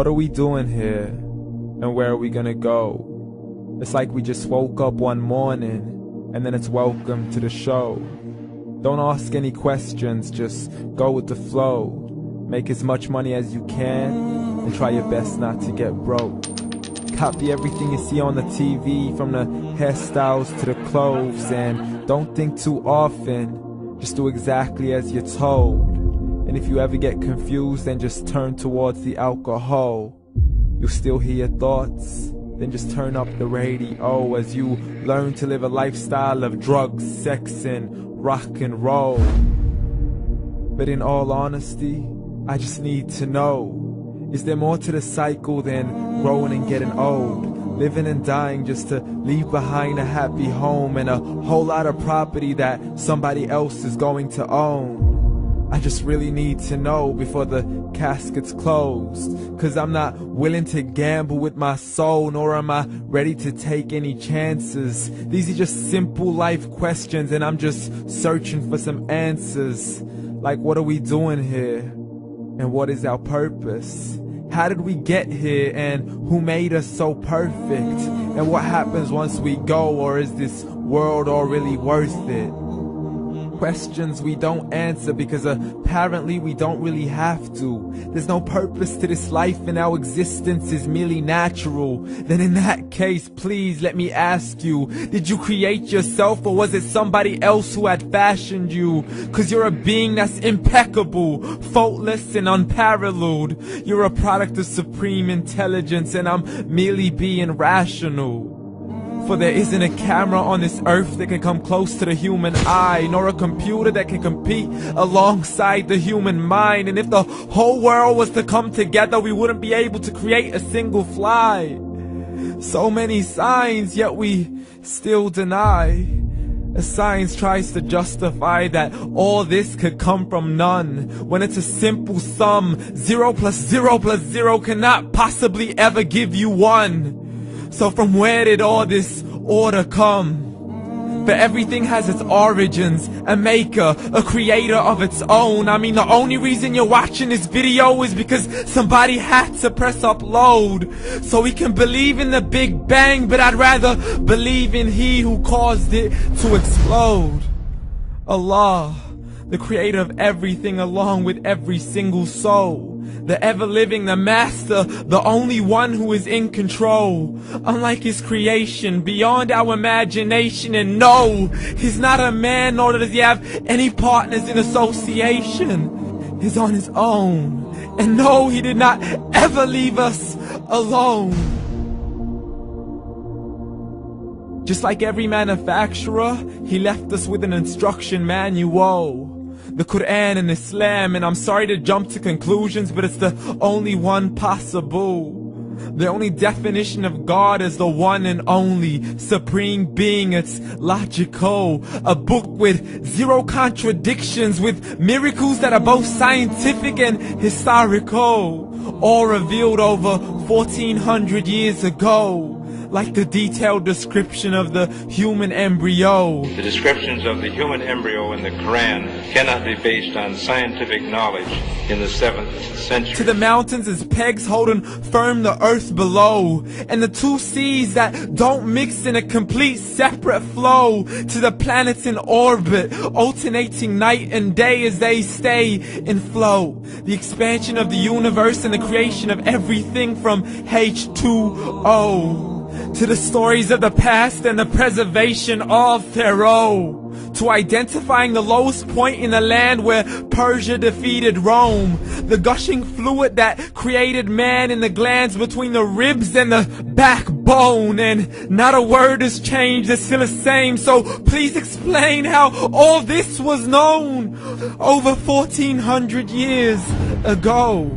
What are we doing here? And where are we gonna go? It's like we just woke up one morning and then it's welcome to the show. Don't ask any questions, just go with the flow. Make as much money as you can and try your best not to get broke. Copy everything you see on the TV, from the hairstyles to the clothes, and don't think too often, just do exactly as you're told. And if you ever get confused, then just turn towards the alcohol. You'll still hear your thoughts, then just turn up the radio as you learn to live a lifestyle of drugs, sex, and rock and roll. But in all honesty, I just need to know, is there more to the cycle than growing and getting old? Living and dying just to leave behind a happy home and a whole lot of property that somebody else is going to own. I just really need to know before the casket's closed, 'cause I'm not willing to gamble with my soul, nor am I ready to take any chances. These are just simple life questions and I'm just searching for some answers. Like, what are we doing here? And what is our purpose? How did we get here, and who made us so perfect? And what happens once we go, or is this world all really worth it? Questions we don't answer because apparently we don't really have to. There's no purpose to this life and our existence is merely natural. Then in that case, please let me ask you, did you create yourself, or was it somebody else who had fashioned you? 'Cause you're a being that's impeccable, faultless and unparalleled. You're a product of supreme intelligence and I'm merely being rational. For there isn't a camera on this earth that can come close to the human eye, nor a computer that can compete alongside the human mind. And if the whole world was to come together, we wouldn't be able to create a single fly. So many signs, yet we still deny. As science tries to justify that all this could come from none, when it's a simple sum. 0 plus 0 plus 0 cannot possibly ever give you 1. So from where did all this order come? For everything has its origins, a maker, a creator of its own. I mean, the only reason you're watching this video is because somebody had to press upload. So we can believe in the Big Bang, but I'd rather believe in He who caused it to explode. Allah, the creator of everything along with every single soul. The ever-living, the master, the only one who is in control. Unlike his creation, beyond our imagination. And no, he's not a man, nor does he have any partners in association. He's on his own. And no, he did not ever leave us alone. Just like every manufacturer, he left us with an instruction manual. The Quran and Islam, and I'm sorry to jump to conclusions, but it's the only one possible. The only definition of God is the one and only supreme being. It's logical, a book with 0 contradictions, with miracles that are both scientific and historical, all revealed over 1400 years ago. Like the detailed description of the human embryo. The descriptions of the human embryo in the Quran cannot be based on scientific knowledge in the 7th century. To the mountains as pegs holding firm the earth below, and the 2 seas that don't mix in a complete separate flow. To the planets in orbit, alternating night and day as they stay in flow. The expansion of the universe and the creation of everything from H2O. To the stories of the past and the preservation of Pharaoh. To identifying the lowest point in the land where Persia defeated Rome. The gushing fluid that created man in the glands between the ribs and the backbone. And not a word has changed, it's still the same. So please explain how all this was known over 1400 years ago.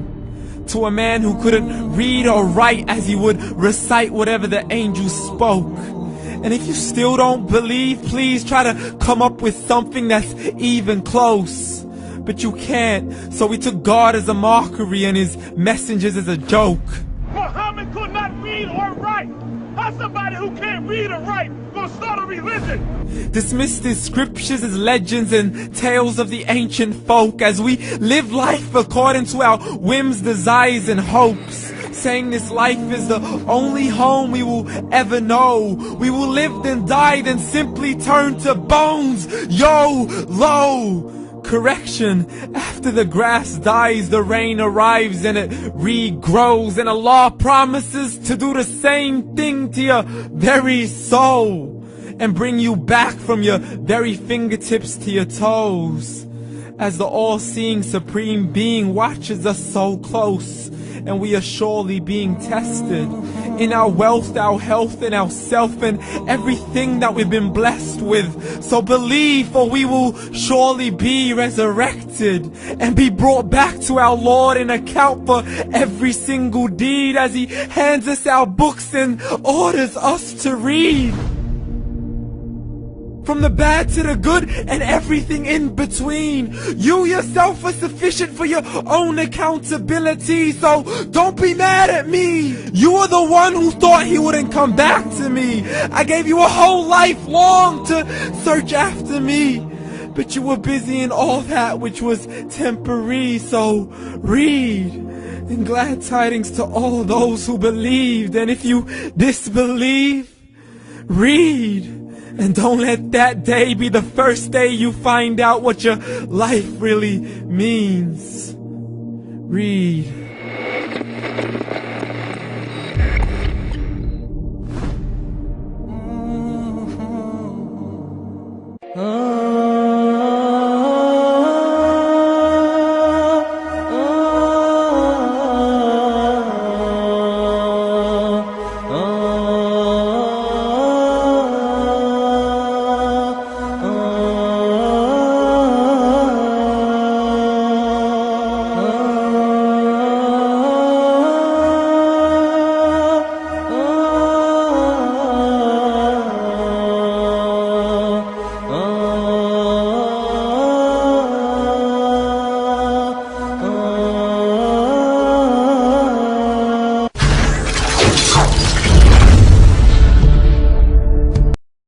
To a man who couldn't read or write, as he would recite whatever the angels spoke. And if you still don't believe, please try to come up with something that's even close. But you can't, so we took God as a mockery and his messengers as a joke. Muhammad could not read or write. How's somebody who can't read or write gonna start a religion? Dismiss these scriptures as legends and tales of the ancient folk, as we live life according to our whims, desires, and hopes. saying this life is the only home we will ever know. We will live then die, then simply turn to bones. YOLO! Correction, after the grass dies, the rain arrives and it regrows, and Allah promises to do the same thing to your very soul and bring you back from your very fingertips to your toes, as the all-seeing supreme being watches us so close, and we are surely being tested in our wealth, our health, and our self, and everything that we've been blessed with. So believe, for we will surely be resurrected and be brought back to our Lord and account for every single deed, as He hands us our books and orders us to read. From the bad to the good and everything in between. You yourself are sufficient for your own accountability, so don't be mad at me. You are the one who thought He wouldn't come back to me. I gave you a whole life long to search after me, but you were busy in all that which was temporary. So read, and glad tidings to all those who believed. And if you disbelieve, read. And don't let that day be the first day you find out what your life really means. Read.